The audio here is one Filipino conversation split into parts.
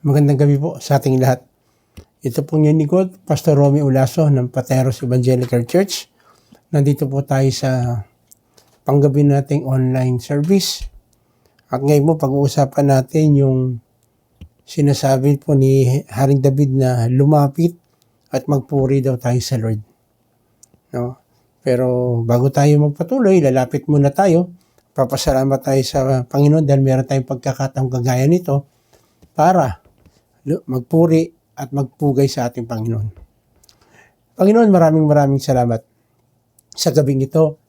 Magandang gabi po sa ating lahat. Ito pong yung likod, Pastor Romy Ulaso ng Pateros Evangelical Church. Nandito po tayo sa panggabi nating online service. At ngayon po pag-uusapan natin yung sinasabi po ni Haring David na lumapit at magpuri daw tayo sa Lord. No? Pero bago tayo magpatuloy, lalapit muna tayo. Papasalamat tayo sa Panginoon dahil meron tayong pagkakataong kagaya nito para magpuri at magpugay sa ating Panginoon. Panginoon, maraming salamat sa gabing ito.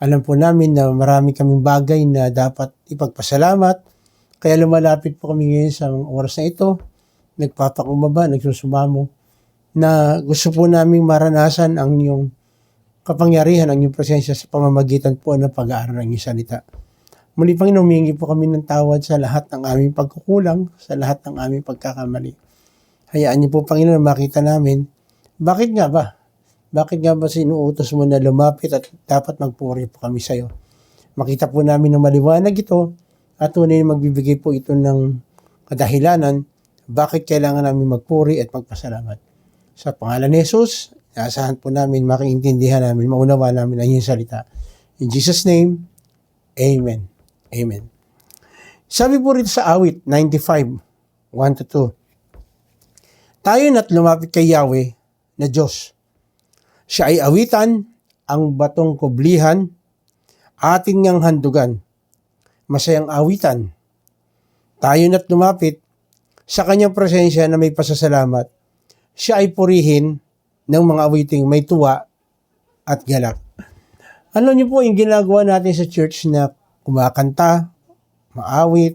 Alam po namin na marami kaming bagay na dapat ipagpasalamat. Kaya lumalapit po kami ngayon sa oras na ito. Nagpapakumbaba, nagsusumamo na gusto po namin maranasan ang iyong kapangyarihan, ang iyong presensya sa pamamagitan po ng pag-aaral ng iyong salita. Muli, Panginoon, humingi po kami ng tawad sa lahat ng aming pagkukulang, sa lahat ng aming pagkakamali. Hayaan niyo po, Panginoon, makita namin, bakit nga ba sinuutos mo na lumapit at dapat magpuri po kami sa iyo? Makita po namin ng maliwanag ito at tunay na magbibigay po ito ng kadahilanan bakit kailangan namin magpuri at magpasalamat. Sa pangalan ni Jesus, naasahan po namin, makiintindihan namin, maunawa namin ang iyong salita. In Jesus' name, Amen. Amen. Sabi po rito sa awit 95, 1-2. Tayo na't lumapit kay Yahweh na Diyos. Siya ay awitan, ang batong kublihan, ating ngang handugan. Masayang awitan. Tayo na't lumapit sa kanyang presensya na may pasasalamat. Siya ay purihin ng mga awiting may tuwa at galak. Ano niyo po yung ginagawa natin sa church na kumakanta, maawit,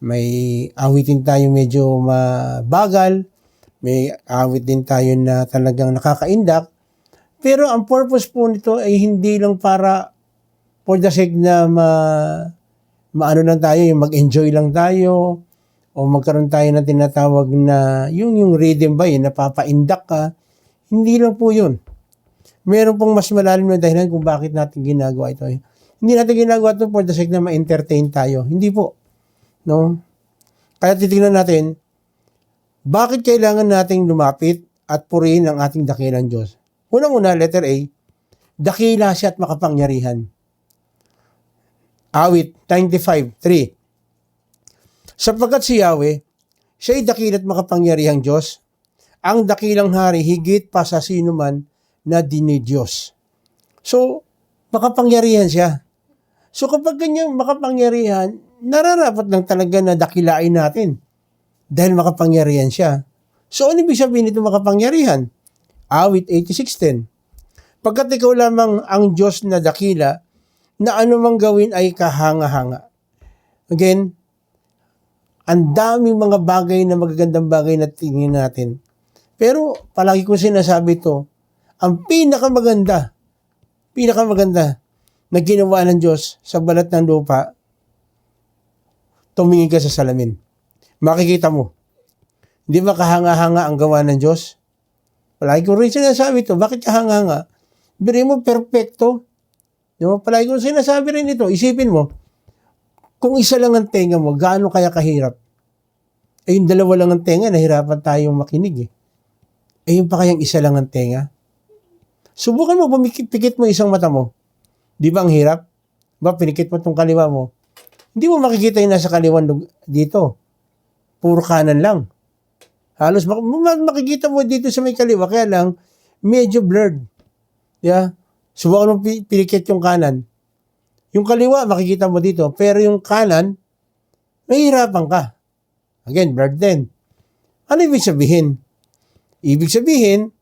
may awitin tayo medyo mabagal, may awit din tayo na talagang nakakaindak. Pero ang purpose po nito ay hindi lang para for the sake na maano lang tayo, yung mag-enjoy lang tayo, o magkaroon tayo ng tinatawag na yung rhythm ba yun, napapaindak ka. Hindi lang po yun. Meron pong mas malalim na dahilan kung bakit natin ginagawa ito. Hindi natin ginagawa ito for the sake na ma-entertain tayo. Hindi po. No? Kaya titingnan natin, bakit kailangan nating lumapit at purihin ang ating dakilang Diyos? Unang-una, letter A, dakila siya at makapangyarihan. Awit 95:3. Sapagkat si Yahweh, siya ay dakila at makapangyarihang Diyos, ang dakilang hari higit pa sa sino man na dinidiyos. So, makapangyarihan siya. So, kapag ganyan makapangyarihan, nararapat lang talaga na dakilain natin. Dahil makapangyarihan siya. So, ano ibig sabihin nito makapangyarihan? Awit 86:10. Pagkat ikaw lamang ang Diyos na dakila, na anumang gawin ay kahanga-hanga. Again, ang daming mga bagay na magagandang bagay na tingin natin. Pero, palagi ko sinasabi ito, ang pinakamaganda na ginawa ng Diyos sa balat ng lupa, tumingin ka sa salamin. Makikita mo. Hindi ba kahanga-hanga ang gawa ng Diyos? Palagi ko rin sinasabi ito. Bakit kahanga-hanga? Biri mo, perfecto. No? Palagi ko sinasabi rin ito. Isipin mo, kung isa lang ang tenga mo, gaano kaya kahirap? Eh yung dalawa lang ang tenga, nahirapan tayong makinig eh. Eh yung pa kayang isa lang ang tenga? Subukan mo, pikit mo isang mata mo. Di ba ang hirap? Ba, pinikit mo itong kaliwa mo. Hindi mo makikita yung nasa kaliwan dito. Puro kanan lang. Halos makikita mo dito sa may kaliwa, kaya lang, medyo blurred. Yeah? Subukan mo pinikit yung kanan. Yung kaliwa, makikita mo dito. Pero yung kanan, mahihirapan ka. Again, blurred din. Ano ibig sabihin? Ibig sabihin,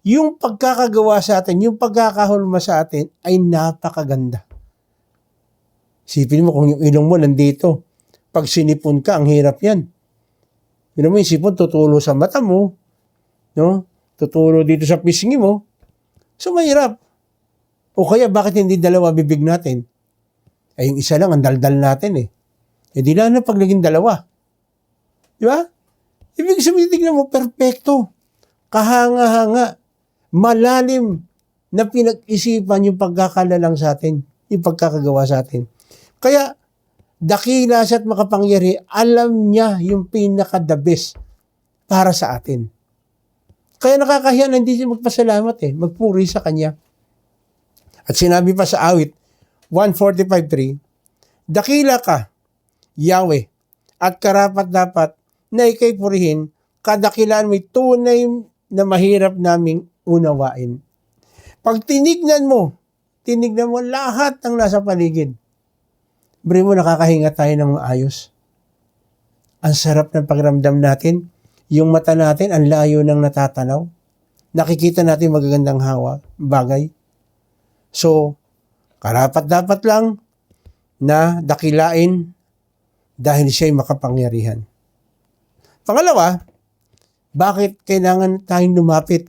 yung pagkakagawa sa atin, yung pagkakahulma sa atin ay napakaganda. Sipin mo kung yung ilong mo nandito. Pag sinipon ka, ang hirap yan. Yun mo yung sipon, tutulo sa mata mo. No? Tutulo dito sa pisngi mo. So, mahirap. O kaya, bakit hindi dalawa bibig natin? Ay, yung isa lang, ang daldal natin eh. E di lang na pag naging dalawa. Di ba? Ibig sabihin, tignan mo, perfecto. Kahanga-hanga. Malalim na pinag-isipan yung pagkakalalang sa atin, yung pagkakagawa sa atin. Kaya, dakila siya at makapangyari, alam niya yung pinaka-the best para sa atin. Kaya nakakahiya na hindi siya magpasalamat magpuri sa Kanya. At sinabi pa sa awit, 145:3, dakila ka, Yahweh, at karapat dapat na ikay purihin, kadakilaan mo'y tunay na mahirap naming unawain. Pag tinignan mo lahat ng nasa paligid, bre mo nakakahinga tayo ng maayos. Ang sarap ng pakiramdam natin. Yung mata natin, ang layo ng natatanaw. Nakikita natin magagandang bagay. So, karapat dapat lang na dakilain dahil siya'y makapangyarihan. Pangalawa, bakit kailangan tayong lumapit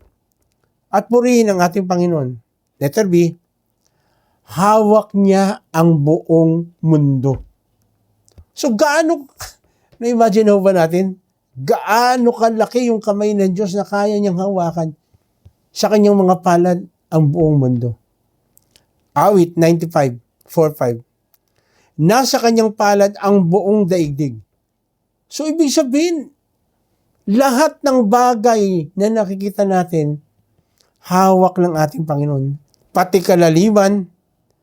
at purihin ang ating Panginoon? Letter B, hawak niya ang buong mundo. So, na-imagine ba natin? Gaano kalaki yung kamay ng Diyos na kaya niyang hawakan sa kanyang mga palad ang buong mundo. Awit 95:4-5. Nasa kanyang palad ang buong daigdig. So, ibig sabihin, lahat ng bagay na nakikita natin, hawak ng ating Panginoon. Pati kalaliman,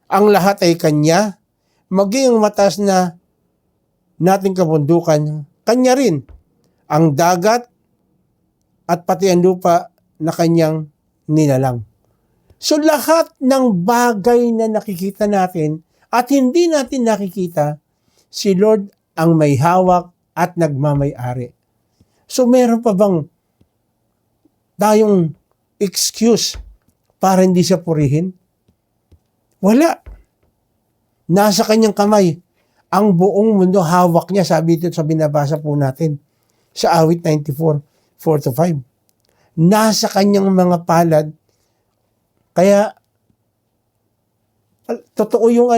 ang lahat ay Kanya, maging ang mataas na nating kabundukan, Kanya rin. Ang dagat at pati ang lupa na Kanyang nilalang. So lahat ng bagay na nakikita natin at hindi natin nakikita, si Lord ang may hawak at nagmamay-ari. So meron pa bang tayong excuse para hindi siya purihin? Wala. Nasa Kanyang kamay. Ang buong mundo hawak niya, sabi dito sa binabasa po natin sa awit 94:4-5. Nasa Kanyang mga palad. Kaya, totoo yung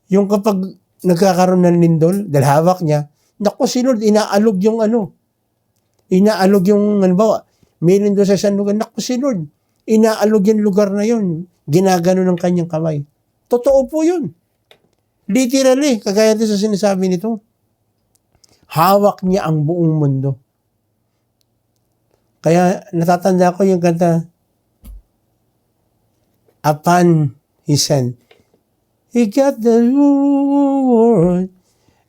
yung kapag nagkakaroon ng lindol, dahil hawak niya, naku, si Lord, inaalog yung may lindol sa isang lugar, naku, si Lord, inaalog yung lugar na yun, ginagano ng Kanyang kamay. Totoo po yun. Literally, kagaya din sa sinasabi nito, hawak niya ang buong mundo. Kaya natatanda ko yung kanta, upon His hand. He got the whole world.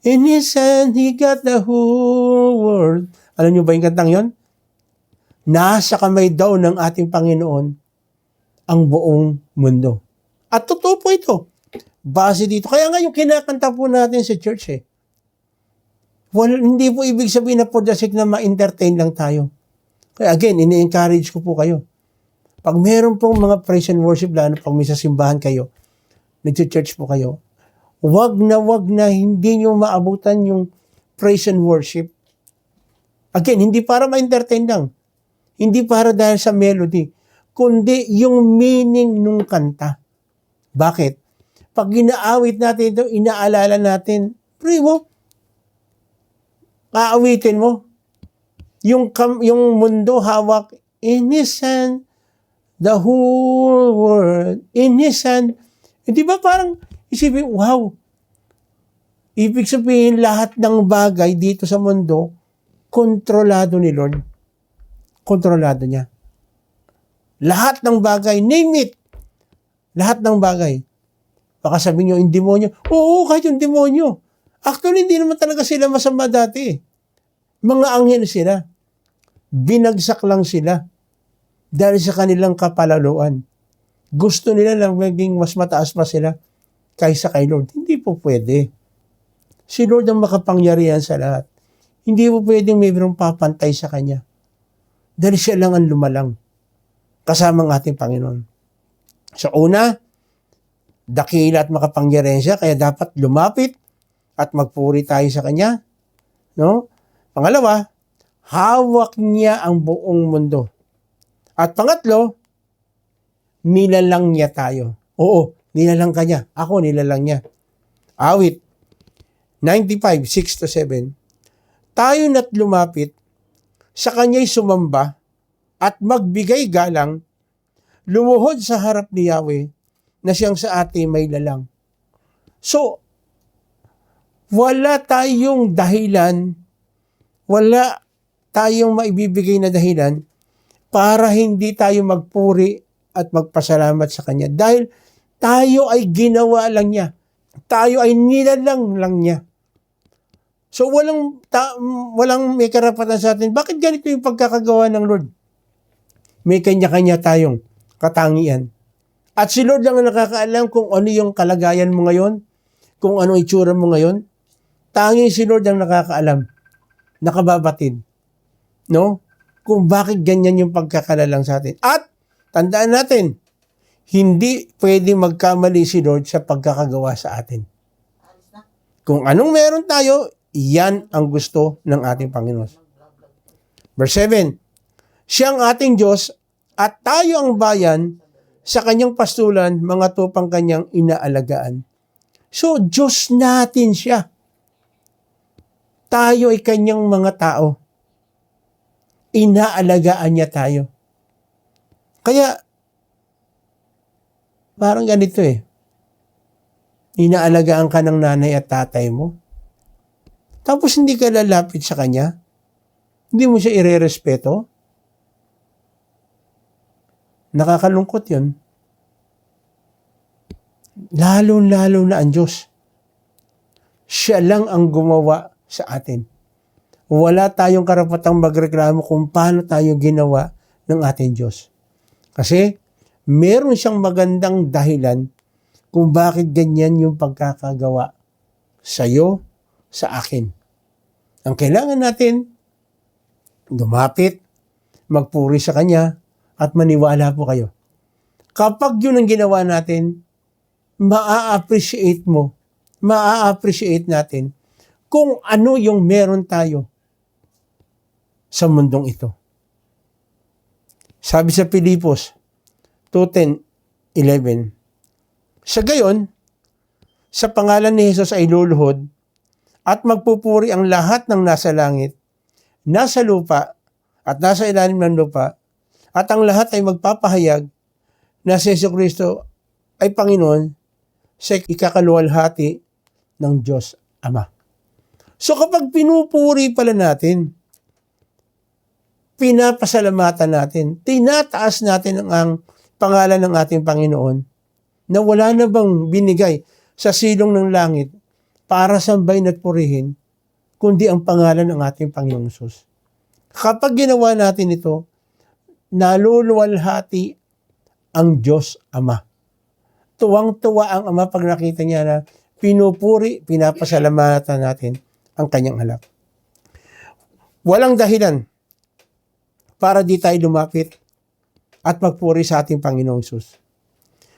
In His hand, He got the whole world. Alam niyo ba yung kantang yon? Nasa kamay daw ng ating Panginoon ang buong mundo. At totoo po ito. Base dito. Kaya nga yung kinakanta po natin sa church hindi po ibig sabihin na for the sake na ma-entertain lang tayo. Kaya again, ini-encourage ko po kayo. Pag meron pong mga praise and worship, lalo pag may sa simbahan kayo, nag-church po kayo, wag na hindi nyo maabutan yung praise and worship. Again, hindi para ma-entertain lang. Hindi para dahil sa melody, kundi yung meaning nung kanta. Bakit? Pag ginaawit natin ito, inaalala natin, primo, aawitin mo. Yung mundo hawak, in His hand, the whole world, in His hand. Hindi ba parang isipin, wow, ibig sabihin lahat ng bagay dito sa mundo, kontrolado ni Lord. Kontrolado niya. Lahat ng bagay, name it. Lahat ng bagay. Baka sabihin nyo, yung demonyo. Oo, kahit yung demonyo. Actually, hindi naman talaga sila masama dati. Mga anghel sila. Binagsak lang sila. Dahil sa kanilang kapalaluan. Gusto nila lang maging mas mataas pa sila kaysa kay Lord. Hindi po pwede. Si Lord ang makapangyarihan sa lahat. Hindi po pwedeng mayroong papantay sa Kanya. Dahil siya lang ang lumalang. Kasama ang ating Panginoon. So una, dakila at makapangyarihan siya, kaya dapat lumapit at magpuri tayo sa Kanya. No? Pangalawa, hawak niya ang buong mundo. At pangatlo, nilalang niya tayo. Oo, nilalang ka niya. Ako, nilalang niya. Awit 95:6-7. Tayo na't lumapit, sa Kanya'y sumamba, at magbigay galang, lumuhod sa harap ni Yahweh, na siyang sa atin may lalang. So, Wala tayong dahilan, wala tayong maibibigay na dahilan para hindi tayo magpuri at magpasalamat sa Kanya. Dahil tayo ay ginawa lang niya. Tayo ay nilalang lang niya. So walang may karapatan sa atin. Bakit ganito yung pagkakagawa ng Lord? May kanya-kanya tayong katangian. At si Lord lang ang nakakaalam kung ano yung kalagayan mo ngayon, kung ano itsura mo ngayon. Tanging si Lord ang nakakaalam, nakababatid, no? Kung bakit ganyan yung pagkakalalang sa atin. At tandaan natin, hindi pwede magkamali si Lord sa pagkakagawa sa atin. Kung anong meron tayo, yan ang gusto ng ating Panginoon. Verse 7, siya ang ating Diyos at tayo ang bayan sa kanyang pastulan, mga tupang kanyang inaalagaan. So, Diyos natin siya. Tayo ay kanyang mga tao. Inaalagaan niya tayo. Kaya, parang ganito inaalagaan ka ng nanay at tatay mo. Tapos hindi ka lalapit sa kanya. Hindi mo siya irerespeto. Nakakalungkot yun. Lalo-lalo na ang Diyos. Siya lang ang gumawa sa atin. Wala tayong karapatang magreklamo kung paano tayo ginawa ng ating Diyos. Kasi meron siyang magandang dahilan kung bakit ganyan yung pagkakagawa sa'yo, sa akin. Ang kailangan natin, lumapit, magpuri sa Kanya, at maniwala po kayo. Kapag yun ang ginawa natin, maa-appreciate natin kung ano yung meron tayo sa mundong ito. Sabi sa Pilipos 2:10-11, sa gayon, sa pangalan ni Jesus ay luluhod at magpupuri ang lahat ng nasa langit, nasa lupa, at nasa ilalim ng lupa, at ang lahat ay magpapahayag na si Jesucristo ay Panginoon sa ikakaluwalhati ng Diyos Ama. So kapag pinupuri pala natin, pinapasalamatan natin, tinataas natin ang pangalan ng ating Panginoon na wala na bang binigay sa silong ng langit para sambahin at purihin, kundi ang pangalan ng ating Panginoong Hesus. Kapag ginawa natin ito, naluluwalhati ang Diyos Ama. Tuwang-tuwa ang Ama pag nakita niya na pinupuri, pinapasalamatan natin ang kanyang anak. Walang dahilan para di tayo lumapit at magpuri sa ating Panginoong Hesus.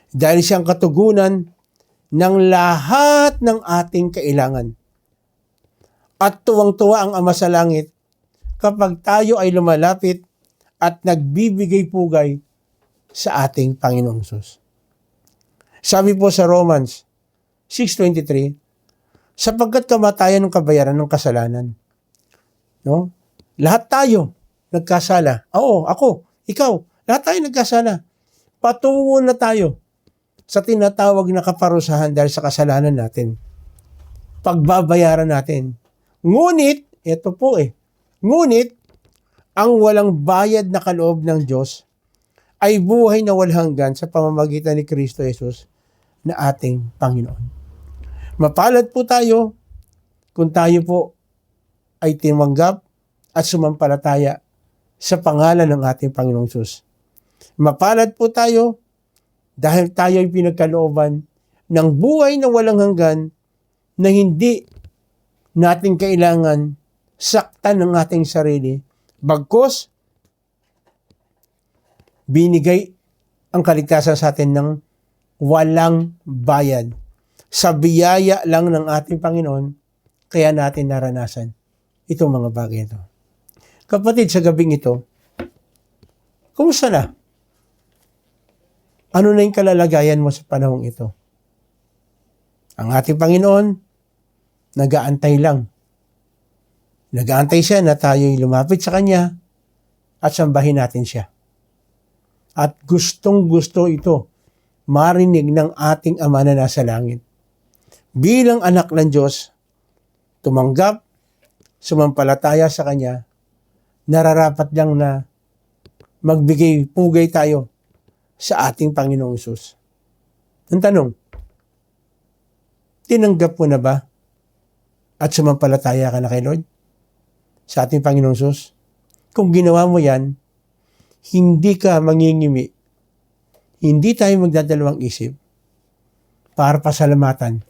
Dahil siyang katugunan ng lahat ng ating kailangan. At tuwang-tuwa ang Ama sa langit kapag tayo ay lumalapit at nagbibigay pugay sa ating Panginoong Hesus. Sabi po sa Romans 6:23, sapagkat kamatayan ng kabayaran ng kasalanan. No? Lahat tayo nagkasala. Oo, ako, ikaw, lahat tayo nagkasala. Patungo na tayo sa tinatawag na kaparusahan dahil sa kasalanan natin. Pagbabayaran natin. Ngunit, ito po ngunit, ang walang bayad na kaloob ng Diyos ay buhay na walang hanggan sa pamamagitan ni Kristo Jesus na ating Panginoon. Mapalad po tayo kung tayo po ay tinanggap at sumampalataya sa pangalan ng ating Panginoong Hesus. Mapalad po tayo dahil tayo ay pinagkalooban ng buhay na walang hanggan na hindi natin kailangan saktan ng ating sarili. Bagkus, binigay ang kaligtasan sa atin ng walang bayad. Sa biyaya lang ng ating Panginoon, kaya natin naranasan itong mga bagay ito. Kapatid, sa gabing ito, kumusta na? Ano na yung kalalagayan mo sa panahong ito? Ang ating Panginoon, nag-aantay lang. Nag-aantay siya na tayo'y lumapit sa Kanya at sambahin natin siya. At gustong-gusto ito marinig ng ating Ama na nasa langit. Bilang anak ng Diyos, tumanggap, sumampalataya sa Kanya, nararapat lang na magbigay pugay tayo sa ating Panginoong Hesus. Ang tanong, tinanggap mo na ba at sumampalataya ka na kay Lord sa ating Panginoong Hesus? Kung ginawa mo yan, hindi ka mangingimi, hindi tayo magdadalawang isip para pasalamatan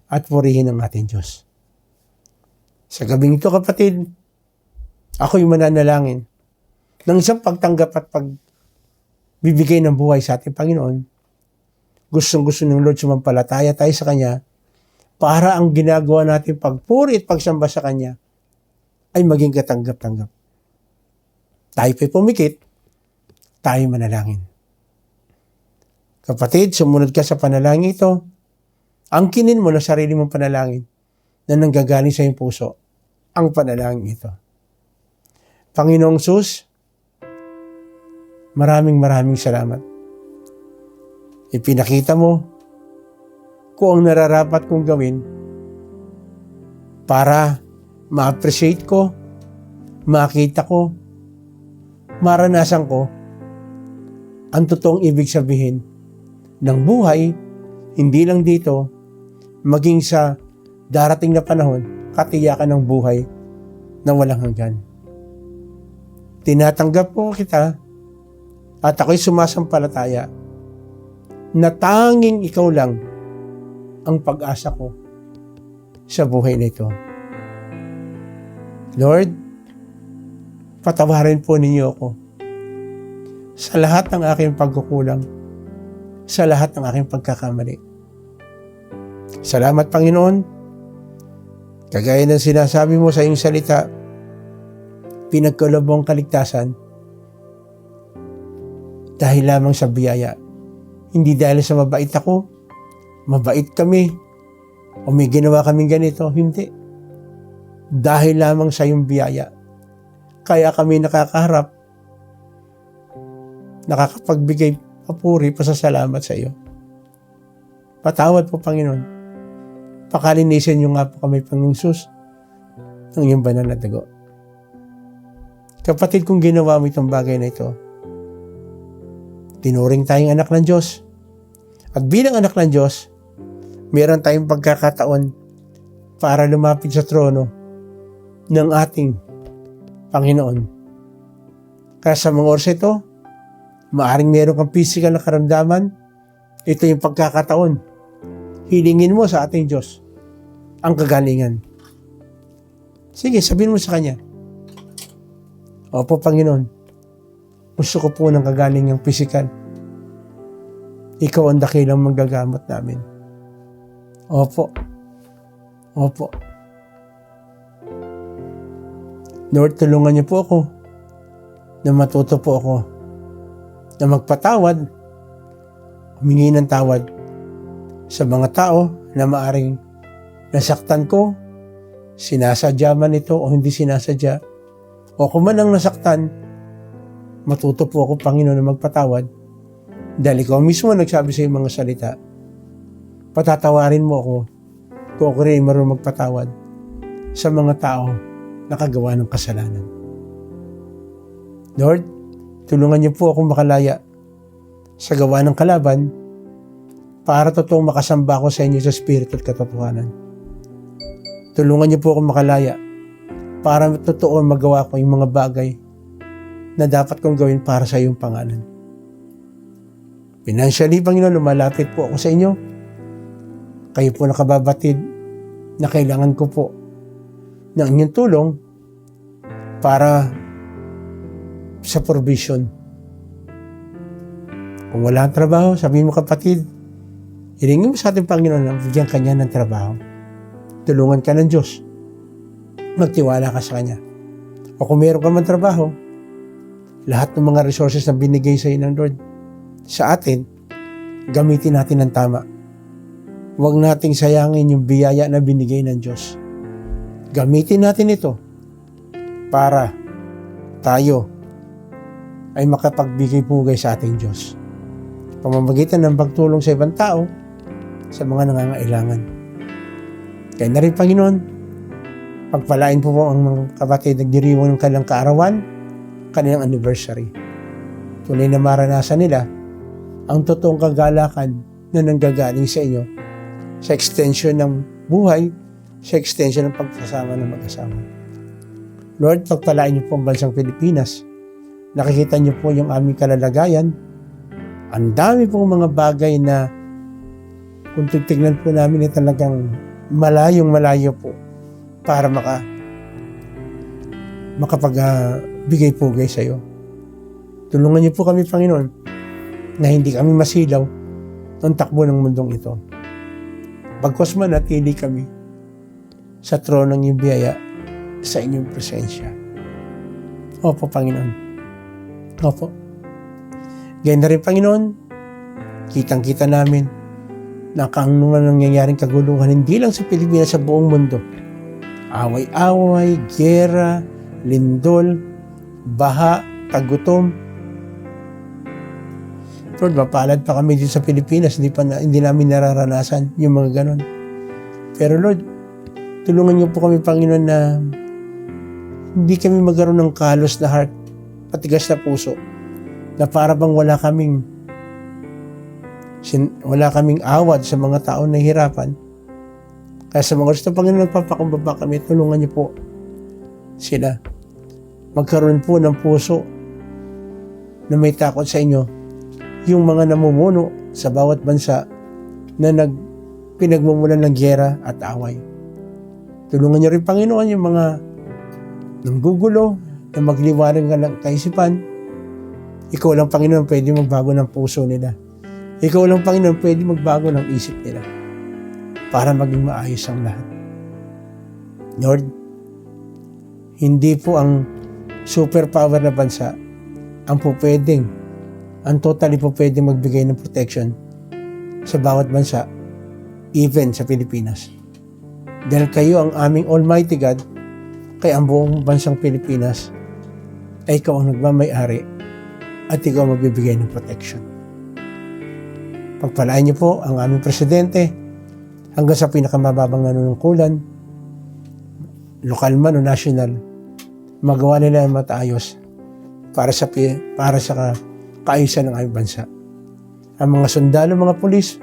at purihin ang ating Diyos. Sa gabing ito, kapatid, ako'y mananalangin ng isang pagtanggap at pagbibigay ng buhay sa ating Panginoon. Gustong-gusto ng Lord sumampalataya tayo sa Kanya para ang ginagawa natin pagpuri at pagsamba sa Kanya ay maging katanggap-tanggap. Tayo pa'y pumikit, tayo manalangin. Kapatid, sumunod ka sa panalangin ito. Angkinin mo na sarili mong panalangin na nanggagaling sa iyong puso ang panalangin ito. Panginoong Hesus, maraming salamat. Ipinakita mo kung ang nararapat kong gawin para ma-appreciate ko, makita ko, maranasan ko ang totoong ibig sabihin ng buhay, hindi lang dito, maging sa darating na panahon, katiyakan ng buhay na walang hanggan. Tinatanggap ko kita at ako'y sumasampalataya na tanging ikaw lang ang pag-asa ko sa buhay na ito. Lord, patawarin po ninyo ako sa lahat ng aking pagkukulang, sa lahat ng aking pagkakamali. Salamat, Panginoon. Kagaya ng sinasabi mo sa iyong salita, pinagkaloob mo ang kaligtasan dahil lamang sa biyaya. Hindi dahil sa mabait ako, mabait kami, o may ginawa kaming ganito. Hindi. Dahil lamang sa iyong biyaya. Kaya kami nakakaharap, nakakapagbigay papuri, pasasalamat sa iyo. Patawad po, Panginoon. Pakalinisin niyo nga po kami, Panginoong Hesus, ng iyong banal na dugo. Kapatid, kung ginawa mo itong bagay na ito, tinuring tayong anak ng Diyos. At bilang anak ng Diyos, meron tayong pagkakataon para lumapit sa trono ng ating Panginoon. Kaya sa mga oras ito, maaring meron kang physical na karamdaman, ito yung pagkakataon. Hilingin mo sa ating Diyos ang kagalingan. Sige, sabihin mo sa Kanya, Opo, Panginoon, gusto ko po ng kagalingang physical. Ikaw ang dakilang manggagamot namin. Opo. Opo. Lord, tulungan niyo po ako na matuto po ako na magpatawad, humingi ng tawad sa mga tao na maaring nasaktan ko, sinasadya man ito o hindi sinasadya, o kung man ang nasaktan, matuto po ako, Panginoon, na magpatawad dahil ikaw mismo nagsabi sa iyong mga salita. Patatawarin mo ako kung ako rin marunong magpatawad sa mga tao na kagawa ng kasalanan. Lord, tulungan niyo po akong makalaya sa gawa ng kalaban para totoong makasamba ko sa inyo sa Espiritu at katotohanan. Tulungan niyo po akong makalaya para totoo magawa ko yung mga bagay na dapat kong gawin para sa iyong pangalan. Financially, Panginoon, lumalapit po ako sa inyo. Kayo po nakababatid na kailangan ko po ng inyong tulong para sa provision. Kung wala ang trabaho, sabihin mo, kapatid, hilingin mo sa ating Panginoon na bigyan Kanya ng trabaho. Tulungan ka ng Diyos. Magtiwala ka sa Kanya. O kung meron ka man trabaho, lahat ng mga resources na binigay sa iyo ng Lord sa atin, gamitin natin ng tama. Huwag nating sayangin yung biyaya na binigay ng Diyos. Gamitin natin ito para tayo ay makapagbigay pugay sa ating Diyos. Pamamagitan ng pagtulong sa ibang tao sa mga nangangailangan. Kaya na rin, Panginoon, Pagpalain po ang mga kapatid nagdiriwang ng kanilang kaarawan, kanilang anniversary. Tunay na maranasan nila ang totoong kagalakan na nanggagaling sa inyo sa extension ng buhay, sa extension ng pagkasama ng mag-asawa. Lord, pagpalain niyo po ang bansang Pilipinas. Nakikita niyo po yung aming kalalagayan. Ang dami pong mga bagay na kung titignan po namin ay talagang malayong-malayo po para makapagbigay pugay sa iyo. Tulungan niyo po kami, Panginoon, na hindi kami masilaw ng takbo ng mundong ito. Bagkus manatili kami sa tronong iyong biyaya sa inyong presensya. Opo, Panginoon. Opo. Ganyan na rin, Panginoon, kitang-kita namin na kung ano man nangyayaring kaguluhan, hindi lang sa Pilipinas, sa buong mundo. Away-away, giyera, lindol, baha, tagutom. Lord, mapalad pa kami dito sa Pilipinas, hindi namin nararanasan yung mga ganon. Pero Lord, tulungan niyo po kami, Panginoon, na hindi kami magkaroon ng kalos na heart, patigas na puso, na para bang wala kaming awad sa mga tao na hirapan. Kaya sa mga gusto, Panginoon, nagpapakumbaba kami, tulungan niyo po sila. Magkaroon po ng puso na may takot sa inyo, yung mga namumuno sa bawat bansa na pinagmumulan ng giyera at away. Tulungan niyo rin, Panginoon, yung mga nanggugulo, na magliwanag ng kaisipan. Ikaw lang, Panginoon, pwede magbago ng puso nila. Ikaw lang, Panginoon, pwede magbago ng isip nila para maging maayos ang lahat. Lord, hindi po ang superpower na bansa ang totally po pwedeng magbigay ng protection sa bawat bansa, even sa Pilipinas. Dahil kayo ang aming Almighty God, kaya ang buong bansang Pilipinas ay ikaw ang nagmamay-ari at ikaw ang magbibigay ng protection. Pagpalain niyo po ang aming presidente hanggang sa pinakamababang nanunungkulan, lokal man o national, magawa nila ang mataayos para sa kaayusan ng aming bansa. Ang mga sundalo, mga pulis,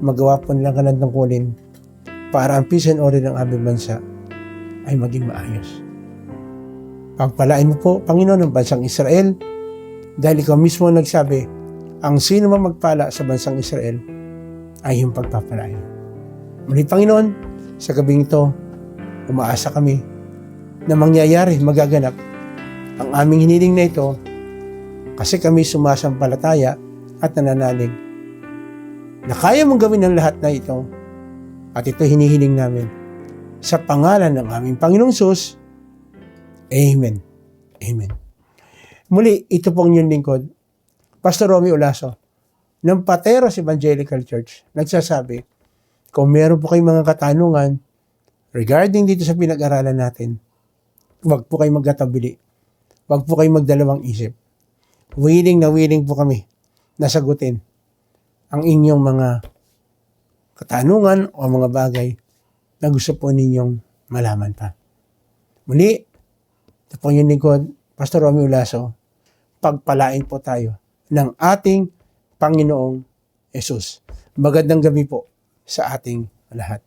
magawa po nilang kanatungkulin para ang peace and order ng aming bansa ay maging maayos. Pagpalain mo po, Panginoon, ang bansang Israel, dahil ikaw mismo nagsabi, ang sino man magpala sa bansang Israel ay yung pagpapalain. Muli, Panginoon, sa gabing ito, umaasa kami na mangyayari, magaganap ang aming hiniling na ito kasi kami sumasampalataya at nananalig na kaya mong gawin ang lahat na ito at ito hinihiling namin sa pangalan ng aming Panginoong Sus. Amen. Amen. Muli, ito pong inyong lingkod, Pastor Romy Olaso, ng Pateros Evangelical Church, nagsasabi, kung meron po kayong mga katanungan regarding dito sa pinag-aralan natin, huwag po kayong magkatabili. Huwag po kayong magdalawang isip. Willing na willing po kami na sagutin ang inyong mga katanungan o mga bagay na gusto po ninyong malaman pa. Muli, ito po yung lingkod, Pastor Romy Olaso, pagpalain po tayo ng ating Panginoong Jesus. Magandang gabi po sa ating lahat.